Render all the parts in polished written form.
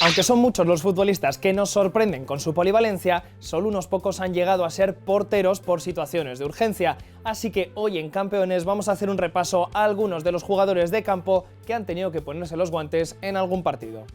Aunque son muchos los futbolistas que nos sorprenden con su polivalencia, solo unos pocos han llegado a ser porteros por situaciones de urgencia. Así que hoy en Campeones vamos a hacer un repaso a algunos de los jugadores de campo que han tenido que ponerse los guantes en algún partido.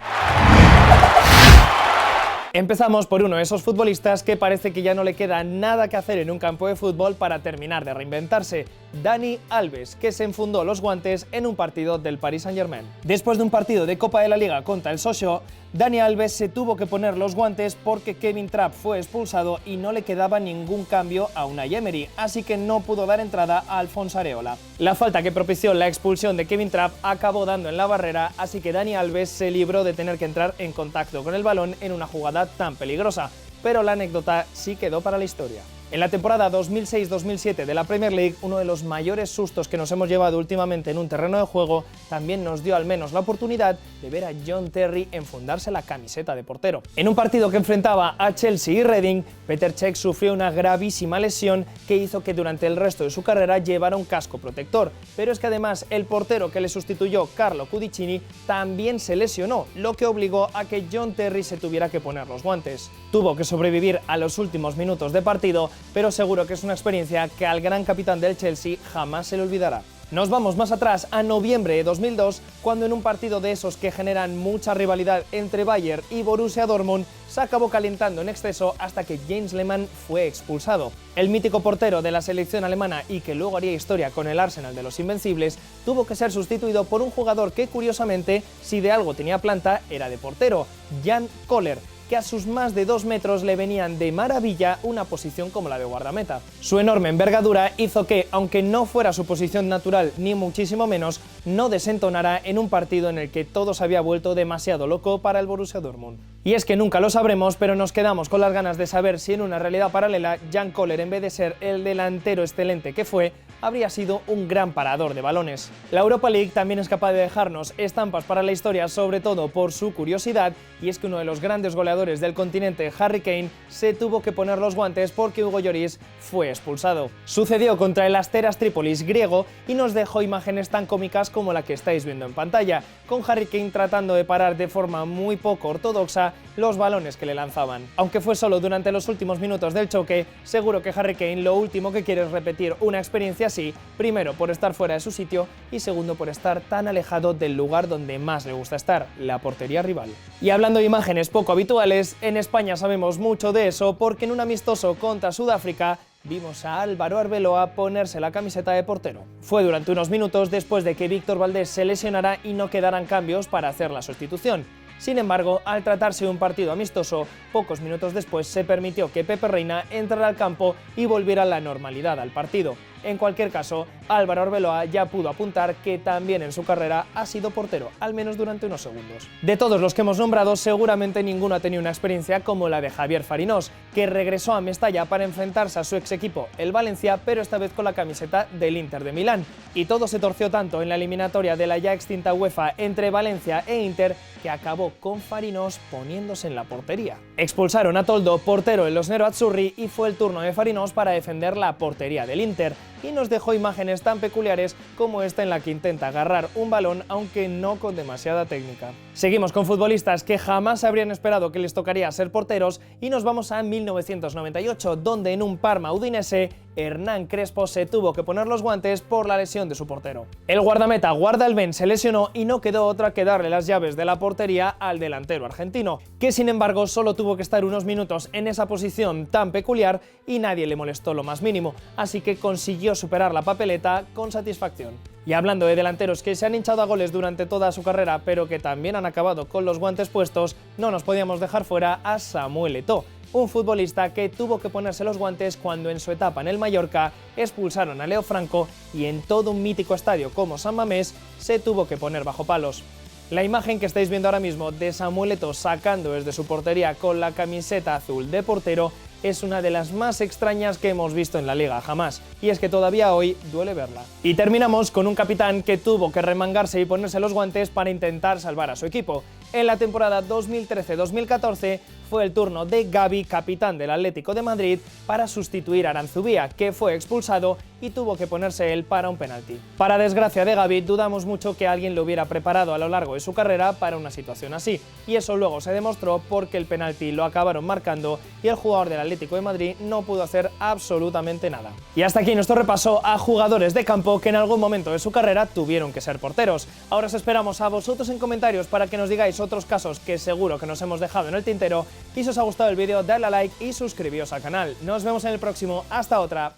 Empezamos por uno de esos futbolistas que parece que ya no le queda nada que hacer en un campo de fútbol para terminar de reinventarse. Dani Alves, que se enfundó los guantes en un partido del Paris Saint-Germain. Después de un partido de Copa de la Liga contra el Sochaux, Dani Alves se tuvo que poner los guantes porque Kevin Trapp fue expulsado y no le quedaba ningún cambio a Unai Emery, así que no pudo dar entrada a Alphonse Areola. La falta que propició la expulsión de Kevin Trapp acabó dando en la barrera, así que Dani Alves se libró de tener que entrar en contacto con el balón en una jugada tan peligrosa, pero la anécdota sí quedó para la historia. En la temporada 2006-2007 de la Premier League, uno de los mayores sustos que nos hemos llevado últimamente en un terreno de juego también nos dio al menos la oportunidad de ver a John Terry enfundarse la camiseta de portero. En un partido que enfrentaba a Chelsea y Reading, Petr Cech sufrió una gravísima lesión que hizo que durante el resto de su carrera llevara un casco protector, pero es que además el portero que le sustituyó, Carlo Cudicini, también se lesionó, lo que obligó a que John Terry se tuviera que poner los guantes. Tuvo que sobrevivir a los últimos minutos de partido, pero seguro que es una experiencia que al gran capitán del Chelsea jamás se le olvidará. Nos vamos más atrás, a noviembre de 2002, cuando en un partido de esos que generan mucha rivalidad entre Bayern y Borussia Dortmund, se acabó calentando en exceso hasta que Jens Lehmann fue expulsado. El mítico portero de la selección alemana y que luego haría historia con el Arsenal de los Invencibles, tuvo que ser sustituido por un jugador que curiosamente, si de algo tenía planta, era de portero, Jan Koller, que a sus más de 2 metros le venían de maravilla una posición como la de guardameta. Su enorme envergadura hizo que, aunque no fuera su posición natural ni muchísimo menos, no desentonara en un partido en el que todo se había vuelto demasiado loco para el Borussia Dortmund. Y es que nunca lo sabremos, pero nos quedamos con las ganas de saber si en una realidad paralela Jan Koller, en vez de ser el delantero excelente que fue, habría sido un gran parador de balones. La Europa League también es capaz de dejarnos estampas para la historia, sobre todo por su curiosidad, y es que uno de los grandes goleadores del continente, Harry Kane, se tuvo que poner los guantes porque Hugo Lloris fue expulsado. Sucedió contra el Asteras Trípolis griego y nos dejó imágenes tan cómicas como la que estáis viendo en pantalla, con Harry Kane tratando de parar de forma muy poco ortodoxa los balones que le lanzaban. Aunque fue solo durante los últimos minutos del choque, seguro que Harry Kane lo último que quiere es repetir una experiencia así, primero por estar fuera de su sitio y segundo por estar tan alejado del lugar donde más le gusta estar, la portería rival. Y hablando de imágenes poco habituales, en España sabemos mucho de eso porque en un amistoso contra Sudáfrica vimos a Álvaro Arbeloa ponerse la camiseta de portero. Fue durante unos minutos después de que Víctor Valdés se lesionara y no quedaran cambios para hacer la sustitución. Sin embargo, al tratarse de un partido amistoso, pocos minutos después se permitió que Pepe Reina entrara al campo y volviera la normalidad al partido. En cualquier caso, Álvaro Arbeloa ya pudo apuntar que también en su carrera ha sido portero, al menos durante unos segundos. De todos los que hemos nombrado, seguramente ninguno ha tenido una experiencia como la de Javier Farinós, que regresó a Mestalla para enfrentarse a su ex equipo, el Valencia, pero esta vez con la camiseta del Inter de Milán. Y todo se torció tanto en la eliminatoria de la ya extinta UEFA entre Valencia e Inter que acabó con Farinós poniéndose en la portería. Expulsaron a Toldo, portero en los Nerazzurri, y fue el turno de Farinós para defender la portería del Inter, y nos dejó imágenes tan peculiares como esta en la que intenta agarrar un balón, aunque no con demasiada técnica. Seguimos con futbolistas que jamás habrían esperado que les tocaría ser porteros y nos vamos a 1998, donde en un Parma Udinese, Hernán Crespo se tuvo que poner los guantes por la lesión de su portero. El guardameta Guardalben se lesionó y no quedó otra que darle las llaves de la portería al delantero argentino, que sin embargo solo tuvo que estar unos minutos en esa posición tan peculiar y nadie le molestó lo más mínimo, así que consiguió superar la papeleta con satisfacción. Y hablando de delanteros que se han hinchado a goles durante toda su carrera pero que también han acabado con los guantes puestos, no nos podíamos dejar fuera a Samuel Eto'o, un futbolista que tuvo que ponerse los guantes cuando en su etapa en el Mallorca expulsaron a Leo Franco y en todo un mítico estadio como San Mamés se tuvo que poner bajo palos. La imagen que estáis viendo ahora mismo de Samuel Eto'o sacando desde su portería con la camiseta azul de portero es una de las más extrañas que hemos visto en la liga jamás, y es que todavía hoy duele verla. Y terminamos con un capitán que tuvo que remangarse y ponerse los guantes para intentar salvar a su equipo, En la temporada 2013-2014 fue el turno de Gavi, capitán del Atlético de Madrid, para sustituir a Aranzubía, que fue expulsado y tuvo que ponerse él para un penalti. Para desgracia de Gavi, dudamos mucho que alguien lo hubiera preparado a lo largo de su carrera para una situación así, y eso luego se demostró porque el penalti lo acabaron marcando y el jugador del Atlético de Madrid no pudo hacer absolutamente nada. Y hasta aquí nuestro repaso a jugadores de campo que en algún momento de su carrera tuvieron que ser porteros. Ahora os esperamos a vosotros en comentarios para que nos digáis otros casos que seguro que nos hemos dejado en el tintero, y si os ha gustado el vídeo, dadle a like y suscribíos al canal. Nos vemos en el próximo, hasta otra.